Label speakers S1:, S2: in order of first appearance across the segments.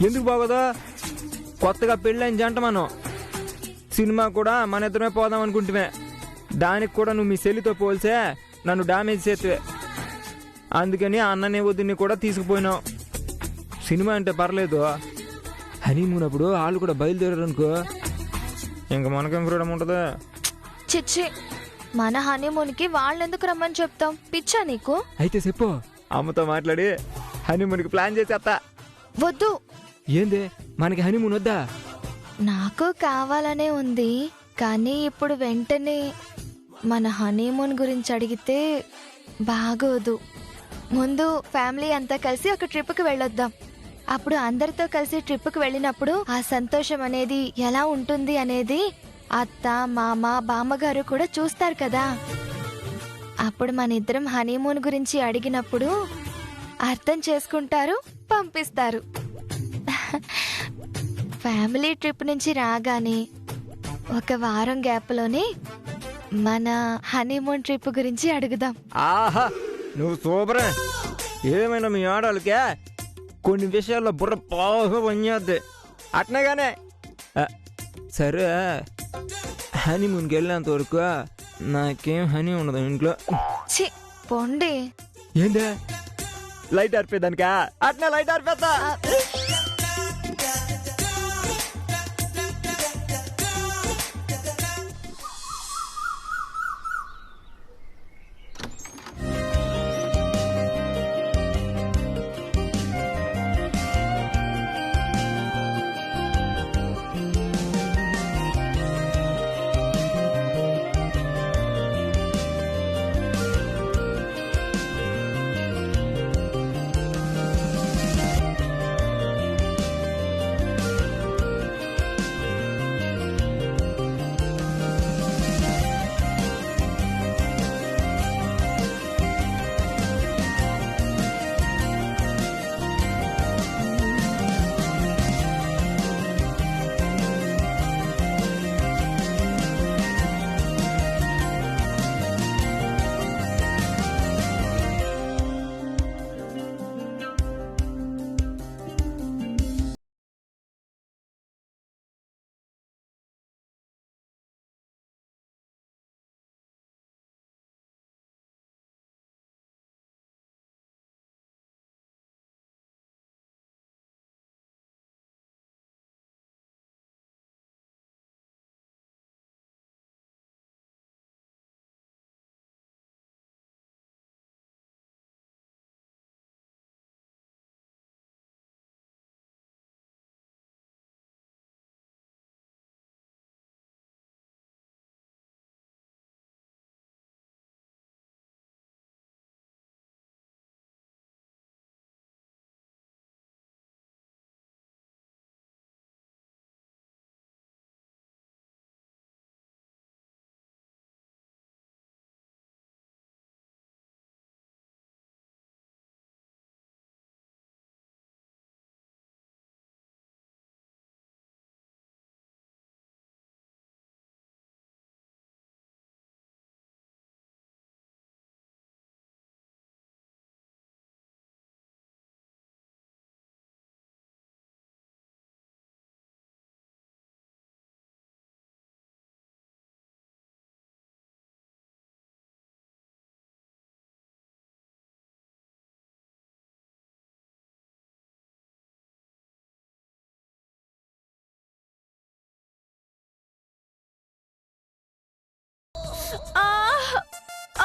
S1: ఎందుకు బాగోదా? కొత్తగా పెళ్ళైన జంట మనం. సినిమా కూడా మన ఇద్దరమే పోదాం అనుకుంటుమే. దానికి కూడా నువ్వు మీ చెల్లితో పోల్సే నన్ను డామేజ్ చేస్తే. అందుకని ఆ అన్నని వద్దుని కూడా తీసుకుపోయినావు. సినిమా అంటే పర్లేదు, హనీమూన్ అప్పుడు వాళ్ళు కూడా బయలుదేరారు అనుకో, ఇంక మనకేం ఫ్రీడమ్ ఉంటుంది.
S2: చిచ్చి, మన హనీమూన్కి వాళ్ళెందుకు రమ్మని చెప్తాం? పిచ్చా నీకు?
S1: అయితే చెప్పు, అమ్మతో మాట్లాడి హనీమూన్కి ప్లాన్ చేసేస్తా.
S2: వద్దు.
S1: ఏంది, మనకి హనీమూన్ వద్దా?
S2: నాకు కావాలనే ఉంది, కానీ ఇప్పుడు వెంటనే మన హనీమూన్ గురించి అడిగితే బాగోదు. ముందు ఫ్యామిలీ అంతా కలిసి ఒక ట్రిప్కి వెళ్ళొద్దాం. అప్పుడు అందరితో కలిసి ట్రిప్కి వెళ్ళినప్పుడు ఆ సంతోషం అనేది ఎలా ఉంటుంది అనేది అత్త, మామ, బామ్మగారు కూడా చూస్తారు కదా. అప్పుడు మన ఇద్దరం హనీమూన్ గురించి అడిగినప్పుడు అర్థం చేసుకుంటారు, పంపిస్తారు. ఫ్యామిలీ ట్రిప్ నుంచి రాగానే ఒక వారం గ్యాప్లోనే మన హనీమూన్ ట్రిప్ గురించి అడుగుదాం.
S1: ఆహా, నువ్వు సూపరే. ఏమైనా మీ ఆడాలకే కొన్ని విషయాల్లో బుర్ర బాగా పనిచేద్ది. అట్నగానే సరే, హనీమూన్కి వెళ్ళేంత వరకు నాకేం హనీ ఉండదు ఇంట్లో.
S2: ఛీ, పొండి.
S1: ఏందే, లైట్ ఆర్పేదానికా? అట్నే లైట్ ఆర్పేద్దా.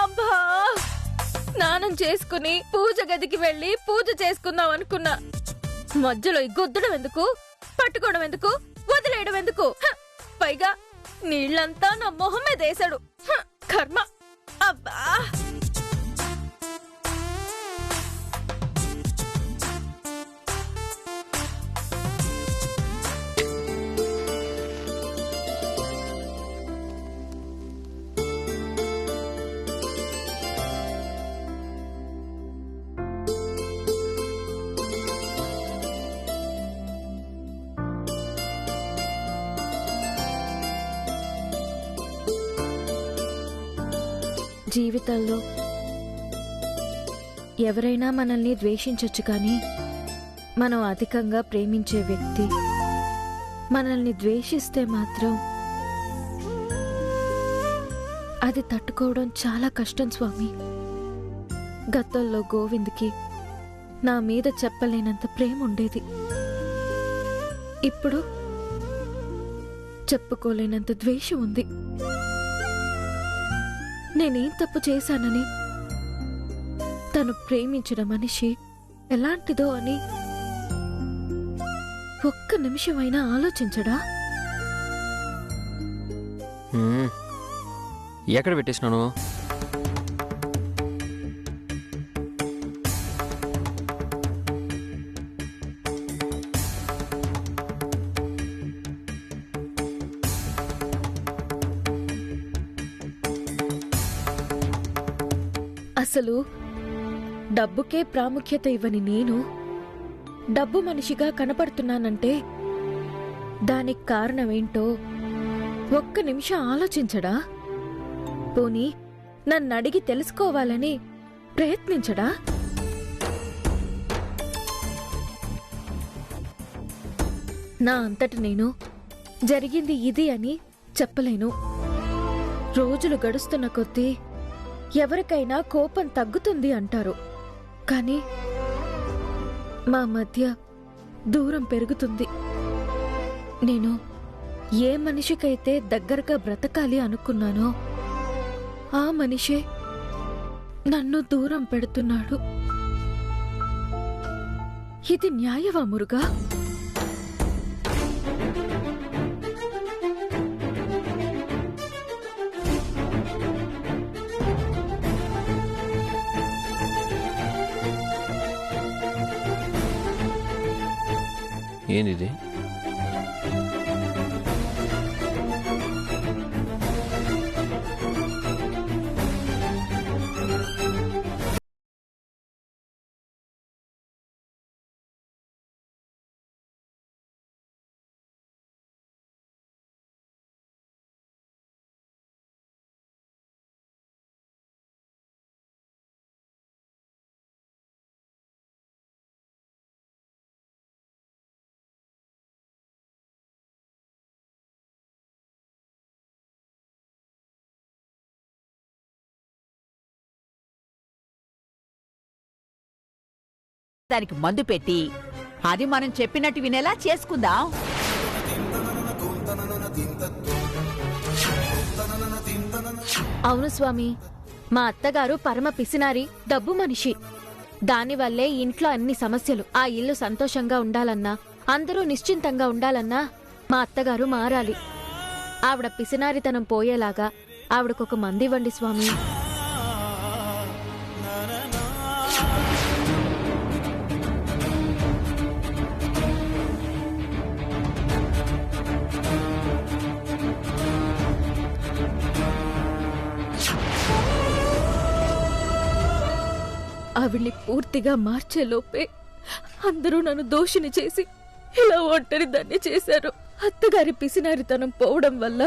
S3: అబ్బా, స్నానం చేసుకుని పూజ గదికి వెళ్ళి పూజ చేసుకుందాం అనుకున్నా. మధ్యలో ఈ గుద్దడం ఎందుకు, పట్టుకోవడం ఎందుకు, వదిలేయడం ఎందుకు? పైగా నీళ్ళంతా నా మొహం మీద వేశాడు. కర్మ. అబ్బా, జీవితంలో ఎవరైనా మనల్ని ద్వేషించొచ్చు, కానీ మనం అధికంగా ప్రేమించే వ్యక్తి మనల్ని ద్వేషిస్తే మాత్రం అది తట్టుకోవడం చాలా కష్టం స్వామి. గతంలో గోవింద్కి నా మీద చెప్పలేనంత ప్రేమ ఉండేది. ఇప్పుడు చెప్పుకోలేనంత ద్వేషం ఉంది. నేనేం తప్పు చేశానని, తను ప్రేమించిన మనిషి ఎలాంటిదో అని ఒక్క నిమిషమైనా ఆలోచించడా?
S4: ఎక్కడ పెట్టేసినాను?
S3: అసలు డబ్బుకే ప్రాముఖ్యత ఇవ్వని నేను డబ్బు మనిషిగా కనపడుతున్నానంటే దానికి కారణమేంటో ఒక్క నిమిషం ఆలోచించడా? పోనీ నన్నడిగి తెలుసుకోవాలని ప్రయత్నించడా? నా అంతట నేను జరిగింది ఇది అని చెప్పలేను. రోజులు గడుస్తున్న కొద్దీ ఎవరికైనా కోపం తగ్గుతుంది అంటారు, కానీ మా మధ్య దూరం పెరుగుతుంది. నేను ఏ మనిషికైతే దగ్గరగా బ్రతకాలి అనుకున్నానో ఆ మనిషే నన్ను దూరం పెడుతున్నాడు. ఇది న్యాయమా మురుగా?
S4: ఏంది?
S5: దానికి మందు పెట్టి అది మనం చెప్పినట్టు వినేలా చేసుకుందాం.
S3: అవును స్వామి, మా అత్తగారు పరమ పిసినారి, డబ్బు మనిషి. దానివల్లే ఇంట్లో అన్ని సమస్యలు. ఆ ఇల్లు సంతోషంగా ఉండాలన్నా, అందరూ నిశ్చింతంగా ఉండాలన్నా మా అత్తగారు మారాలి. ఆవిడ పిసినారితనం పోయేలాగా ఆవిడకొక మందివ్వండి స్వామి. ఆవిడ్ని పూర్తిగా మార్చేలోపే అందరూ నన్ను దోషిని చేసి ఇలా ఒంటరి దాన్ని చేశారు. అత్తగారి పిసినారితనం పోవడం వల్ల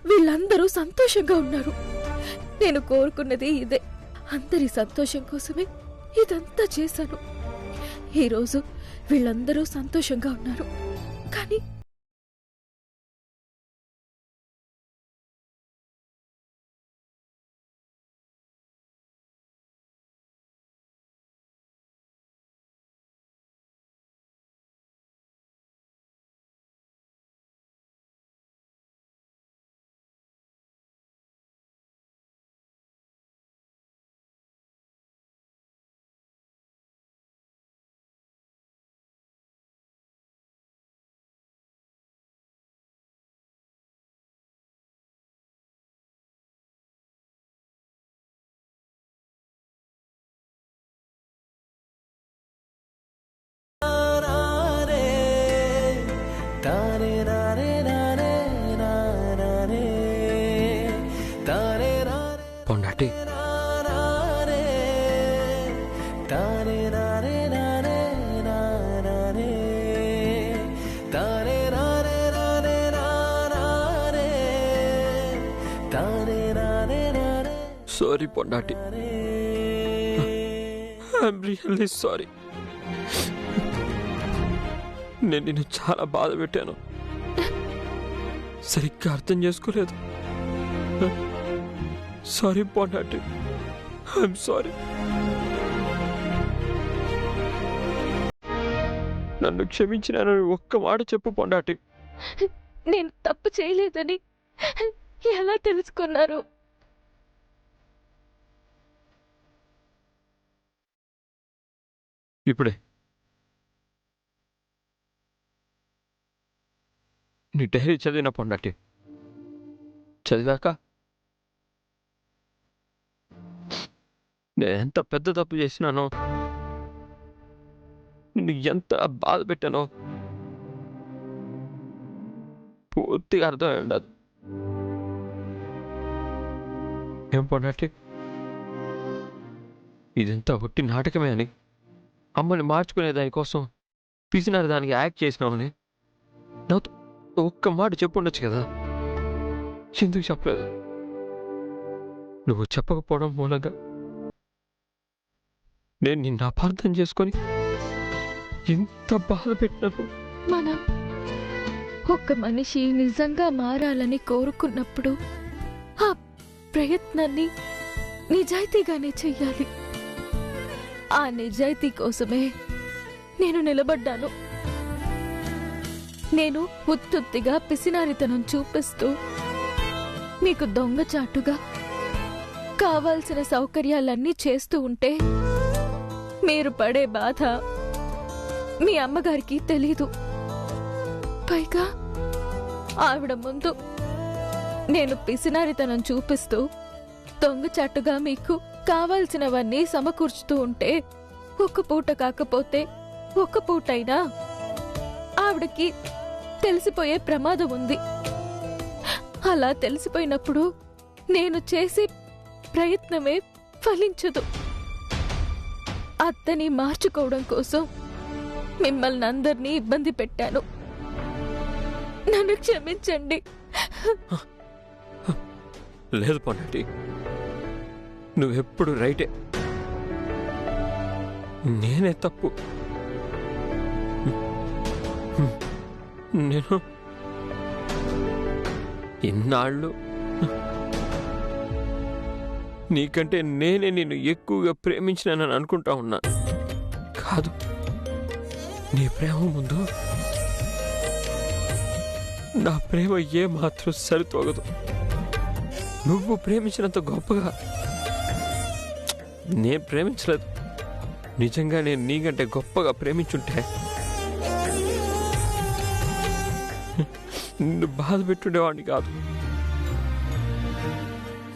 S3: వీళ్ళందరూ సంతోషంగా ఉన్నారు. నేను కోరుకున్నది ఇదే. అందరి సంతోషం కోసమే ఇదంతా చేశాను. ఈరోజు వీళ్ళందరూ సంతోషంగా ఉన్నారు, కానీ
S4: పొండాటి సారీ పొండాటి, ఐఎమ్ రియల్లీ సారీ. నేను నిన్ను చాలా బాధ పెట్టాను, సరిగ్గా అర్థం చేసుకోలేదు. సారీ పొండాటి, ఐఎమ్ సారీ. నన్ను క్షమించినానని ఒక్క మాట చెప్పు పొండాటి.
S3: నేను తప్పు చేయలేదని ఎలా తెలుసుకున్నారు?
S4: ఇప్పుడే నీ డైరీ చదివిన పొండాటి. చదివాక నేను ఎంత పెద్ద తప్పు చేసినానో, నిన్ను ఎంత బాధ పెట్టానో పూర్తిగా అర్థమై ఉండదు. ఏం పొండాటి, ఇదంతా ఒట్టి నాటకమే అని, అమ్మని మార్చుకునే దానికోసం పిసినారు దానికి యాక్ట్ చేసినామని నాతో ఒక్క మాట చెప్పుండొచ్చు కదా. ఎందుకు చెప్పలేదు? నువ్వు చెప్పకపోవడం మూలంగా నేను నిన్ను అపార్థం చేసుకొని ఎంత బాధ పెట్టినాను.
S3: మనం ఒక మనిషి నిజంగా మారాలని కోరుకున్నప్పుడు ఆ ప్రయత్నాన్ని నిజాయితీగానే చెయ్యాలి. ఆ నిజాయితీ కోసమే నేను నిలబడ్డాను. నేను ఉత్తుత్తిగా పిసినారితనం చూపిస్తూ మీకు దొంగచాటుగా కావాల్సిన సౌకర్యాలన్నీ చేస్తూ ఉంటే మీరు పడే బాధ మీ అమ్మగారికి తెలీదు. పైగా ఆవిడ ముందు నేను పిసినారితనం చూపిస్తూ దొంగచాటుగా మీకు కావాల్సినవన్నీ సమకూర్చుతూ ఉంటే ఒక్క పూట కాకపోతే ఒక్క పూటైనా ఆవిడకి తెలిసిపోయే ప్రమాదం ఉంది. అలా తెలిసిపోయినప్పుడు నేను చేసే ప్రయత్నమే ఫలించదు. అత్తని మార్చుకోవడం కోసం మిమ్మల్ని అందరినీ ఇబ్బంది పెట్టాను. నన్ను క్షమించండి.
S4: లేదు పొండాటి, నువ్వెప్పుడు రైటే, నేనే తప్పు. నేను ఇన్నాళ్ళు నీకంటే నేనే నిన్ను ఎక్కువగా ప్రేమించినానని అనుకుంటా ఉన్నా. కాదు, నీ ప్రేమ ముందు నా ప్రేమ ఏ మాత్రం సరితూగదు. నువ్వు ప్రేమించినంత గొప్పగా నేను ప్రేమించలేదు. నిజంగా నేను నీకంటే గొప్పగా ప్రేమించుంటే నిన్ను బాధ పెట్టుండేవాడిని కాదు.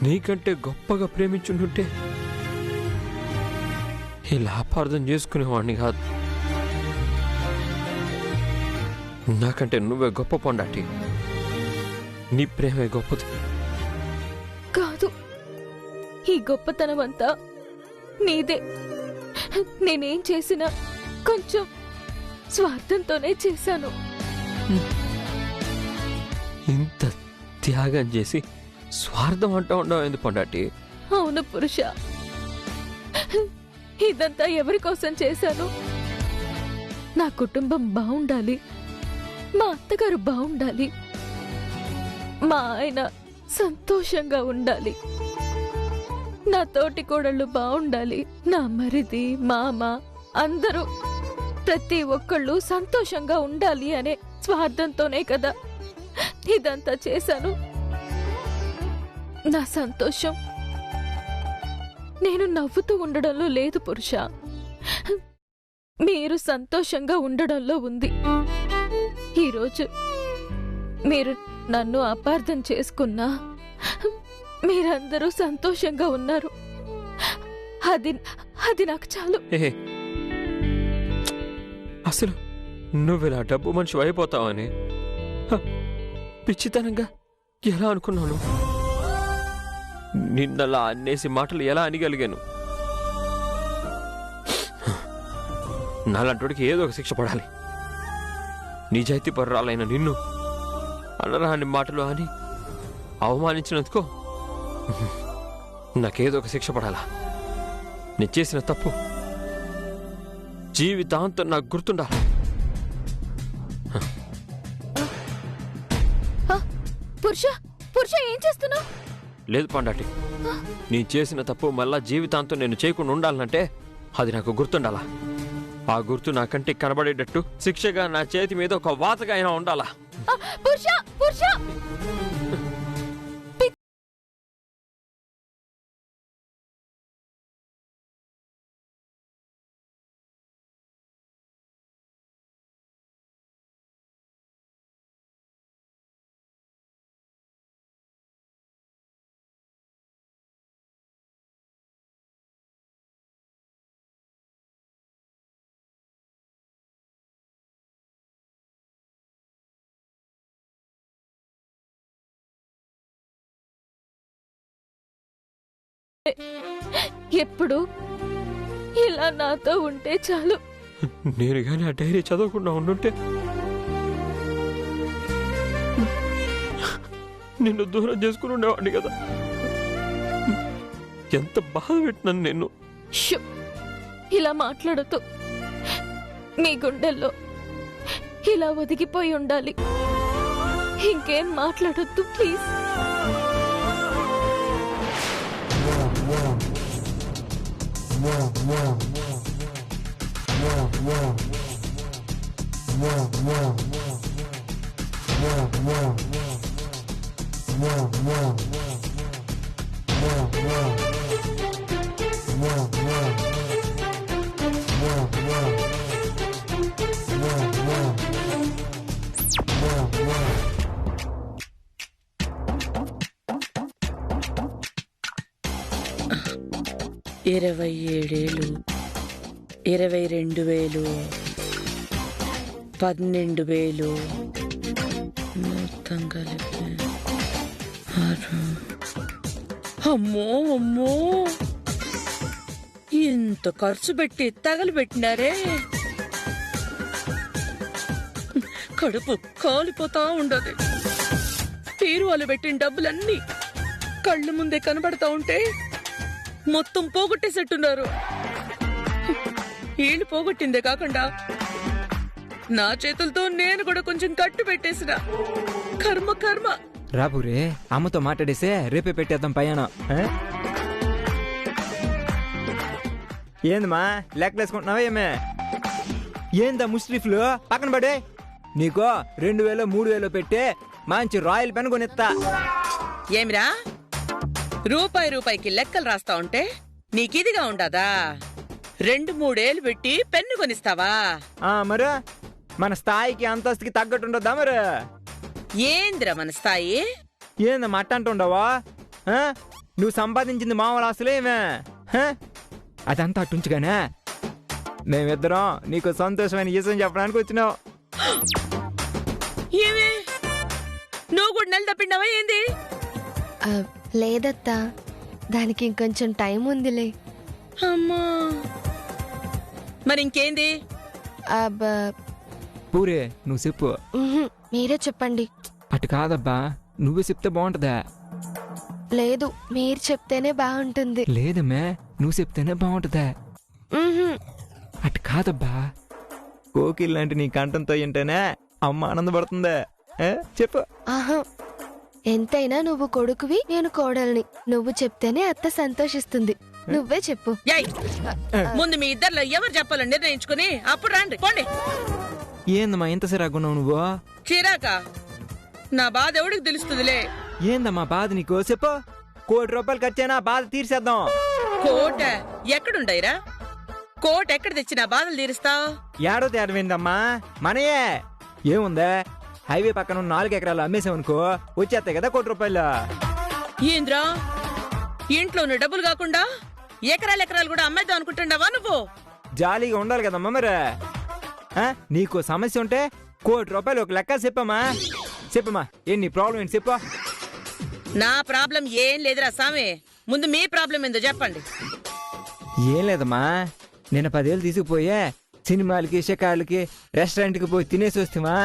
S4: నీకంటే గొప్పగా ప్రేమించుంటుంటే ఇలా అపార్థం చేసుకునేవాడిని కాదు. నాకంటే నువ్వే గొప్ప పొండాటి. నీ ప్రేమే గొప్పది.
S3: కాదు, ఈ గొప్పతనం అంతా నీదే. నేనేం చేసినా కొంచెం స్వార్థంతోనే చేశాను.
S4: ఇంత త్యాగం చేసి స్వార్థం అంటూ ఉండవు ఎందుకు పొండాటి?
S3: అవును పురుష, ఇదంతా ఎవరి కోసం చేశాను? నా కుటుంబం బాగుండాలి, మా అత్తగారు బాగుండాలి, మా ఆయన సంతోషంగా ఉండాలి, నా తోటి కోడళ్ళు బాగుండాలి, నా మరిది మామ అందరూ ప్రతి ఒక్కళ్ళు సంతోషంగా ఉండాలి అనే స్వార్థంతోనే కదా ఇదంతా చేశాను. నా సంతోషం నేను నవ్వుతూ ఉండడంలో లేదు పురుష, మీరు సంతోషంగా ఉండడంలో ఉంది. ఈరోజు మీరు నన్ను అపార్థం చేసుకున్నా మీరందరూ సంతోషంగా ఉన్నారు. అది నాకు చాలు.
S4: అసలు నువ్వెలా డబ్బు మనిషి అయిపోతావని పిచ్చితనంగా ఎలా అనుకున్నాను? నిన్నలా అన్నేసి మాటలు ఎలా అనగలిగాను? నాలాంటివాడికి ఏదో ఒక శిక్ష పడాలి. నిజాయితీ పర్రాలైన నిన్ను అనరాని మాటలు అని అవమానించినందుకో నాకేదో ఒక శిక్ష పడాలా? నేను చేసిన తప్పు జీవితాంతం నాకు గుర్తుండాలి.
S3: పురుష పురుష ఏం చేస్తున్నావు?
S4: లేదు పండాటి, నీ చేసిన తప్పు మళ్ళా జీవితాంతం నేను చేయకుండా ఉండాలంటే అది నాకు గుర్తుండాలా. ఆ గుర్తు నా కంటికి కనబడేటట్టు శిక్షగా నా చేతి మీద ఒక వాతగా అయినా ఉండాలా.
S3: పురుష పురుష ఎప్పుడు ఇలా నాతో ఉంటే చాలు.
S4: నేను కానీ ఆ డైరీ చదవకుండా ఉండుంటే నిన్ను దూరం చేసుకుని ఉండేవాడిని కదా. ఎంత బాధ పెట్టినాను నిన్ను.
S3: షూ! ఇలా మాట్లాడుతూ నీ గుండెల్లో ఇలా ఒదిగిపోయి ఉండాలి. ఇంకేం మాట్లాడొద్దు ప్లీజ్.
S6: ఇరవై 27,000, 22,000, 12,000 మొత్తం కలిపి అమ్మో అమ్మో, ఇంత ఖర్చు పెట్టి తగలబెట్టినారే. కడుపు కాలిపోతా ఉండదు. తీరువాలు పెట్టిన డబ్బులన్నీ కళ్ళ ముందే కనబడతా ఉంటే మొత్తం పోగొట్టేసేట్టున్నారు. వీళ్ళు పోగొట్టిందే కాకుండా నా చేతులతో నేను కూడా కొంచెం కట్టు పెట్టేసిన. కర్మ కర్మ.
S1: రాపురే, అమ్మతో మాట్లాడేసే రేపే పెట్టేద్దాం ప్రయాణం. ఏందమ్మా లెక్కలేసుకుంటున్నావా ఏమే? ఏందా ముస్లిఫ్లు పక్కన పడే, నీకో 2,000 3,000 పెట్టి మంచి రాయల్ పెన్ కొనిస్తా.
S6: ఏమిరా, రూపాయి రూపాయికి లెక్కలు రాస్తా ఉంటే నీకిదిగా ఉండదా? 2-3 ఏళ్ళు పెట్టి పెన్ను కొనిస్తావా?
S1: మరి మన స్థాయికి అంతస్తుకి తగ్గట్టు ఉండొద్దా మరి?
S6: ఏందిరా మన స్థాయి?
S1: ఏందమ్మా అట్ట అంటుండవా? నువ్వు సంపాదించింది మామూలు అసలేమే. అదంతా అట్టుంచుగానే మేమిద్దరం నీకు సంతోషమైన విషయం చెప్పడానికి వచ్చినావు.
S6: ఏమే, నువ్వు కూడా నెల తప్పిండావా ఏంది?
S2: లేదత్తా, దానికి ఇంకొంచెం టైం ఉందిలే.
S6: అమ్మా, మరి ఇంకేంది?
S1: పూరే నువ్వు చెప్పు.
S2: మీరే చెప్పండి.
S1: అటు కాదబ్బా, నువ్వే చెప్తే బాగుంటదా?
S2: లేదు, మీరు చెప్తేనే బాగుంటుంది.
S1: లేదమ్మే, నువ్వు చెప్తేనే బాగుంటదా? అటు కాదబ్బా, కోకిల్ లాంటి నీ కంఠంతో ఏంటనే అమ్మ ఆనందపడుతుందా? చెప్పు.
S2: ఆహా, ఎంతైనా నువ్వు కొడుకువి, నేను కోడల్ని. నువ్వు చెప్తేనే అత్త సంతోషిస్తుంది. నువ్వే చెప్పు.
S6: ఏయ్, ముందు మీ ఇద్దరిలో ఎవరు చెప్పాలని నిర్ణయించుకుని అప్పుడు రండి పోండి.
S1: ఏందమ్మా ఇంత సిరాకున్నావు నువ్వు?
S6: చిరాక నా బాధ ఎవడికి తెలుస్తుందిలే.
S1: ఏందమ్మా బాధ నీకు? చెప్పు. 1,00,00,000 రూపాయలు ఖర్చైనా బాధ తీర్చేద్దాం.
S6: కోట ఎక్కడుండయిరా? కోట ఎక్కడ తెచ్చి నా బాధలు తీరుస్తావు?
S1: ఏడో తేడమైందమ్మా, మనయే. ఏముందా, హైవే పక్కన 4 ఎకరాలు అమ్మేసామనుకో వచ్చేస్తాయి కదా 1,00,00,000 రూపాయలు.
S6: ఏంద్రా, ఇంట్లో ఉన్న డబ్బులు కాకుండా ఎకరాలు కూడా అమ్మేద్దాం అనుకుంటున్నావా నువ్వు?
S1: జాలీగా ఉండాలి కదమ్మా మరి. నీకు సమస్య ఉంటే 1,00,00,000 రూపాయలు ఒక లెక్క చెప్పమ్మా. చెప్పమ్మా, ఏం నీ ప్రాబ్లం ఏంటి చెప్పు.
S6: నా ప్రాబ్లం ఏం లేదురా సామి, ముందు మీ ప్రాబ్లం ఏందో చెప్పండి.
S1: ఏం లేదమ్మా, నేను 10 ఏళ్ళు తీసుకుపోయే సినిమాలకి షికార్లకి రెస్టారెంట్కి పోయి తినేసి వస్తామా,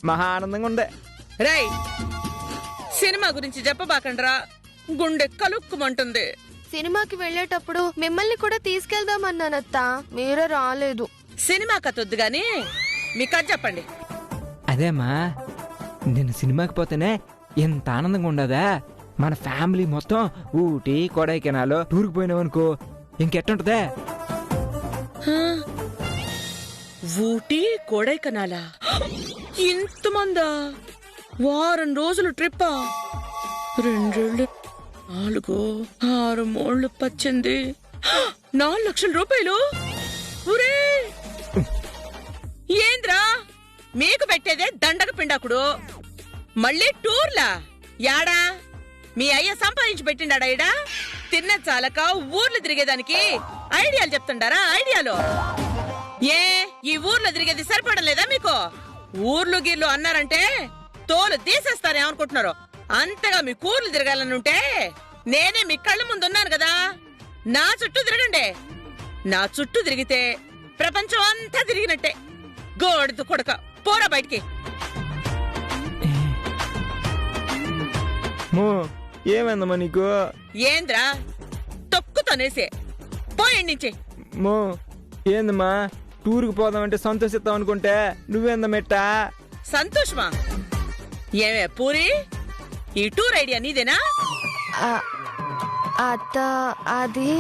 S1: మహా ఆనందంగా ఉండే.
S6: రై, సినిమా గురించి చెప్పబాకండ్రా, గుండె కలుక్కుమంటుంది.
S2: సినిమాకి వెళ్ళేటప్పుడు మిమ్మల్ని కూడా తీసుకెళ్దామన్నానత్తా, మీరే రాలేదు.
S6: సినిమా కథొద్దు గాని మీ కథ చెప్పండి.
S1: అదేమ్మా, నేను సినిమాకి పోతేనే ఎంత ఆనందంగా ఉండదా? మన ఫ్యామిలీ మొత్తం ఊటీ కొడైకెనాల్ టూర్కి పోయినావనుకో ఇంకెట్టుంటదే?
S6: ఊటీ కొడైకెనాలా? ఇంతమందా? వారం రోజులు ట్రిప్పా? 2 4 6 3 18 4 లక్షల రూపాయలు. ఒరే ఏంద్రా మీకు పెట్టేదే దండగ పిండాకుడు, మళ్ళీ టూర్లా? యాడా మీ అయ్య సంపాదించి పెట్టిండా ఇడా? తిన్న చాలక ఊర్లు తిరిగేదానికి ఐడియాలు చెప్తుండారా? ఐడియాలు ఏ ఈ ఊర్లో తిరిగేది సరిపడలేదా మీకు? ఊర్లు గీర్లు అన్నారంటే తోలు తీసేస్తారేమనుకుంటున్నారు. అంతగా మీ కూర్లు తిరగాలనుంటే నేనే మీ కళ్ళ ముందున్నాను కదా, నా చుట్టూ తిరగండి. నా చుట్టూ తిరిగితే ప్రపంచం అంతా తిరిగినట్టే. గోడదు కొడక పోరా బయటికి.
S1: ఏమైందమ్మా నీకు?
S6: ఏంద్రా తొక్కుతోనేసే పోయండి నుంచి.
S1: మో ఏందమ్మా, టూర్కి పోదామంటే సంతోషిస్తాం అనుకుంటే నువ్వేంద మెట్ట?
S6: సంతోషమా? ఏమే పూరి, ఈ టూర్ ఐడియా నీదేనా?
S2: అత్త అది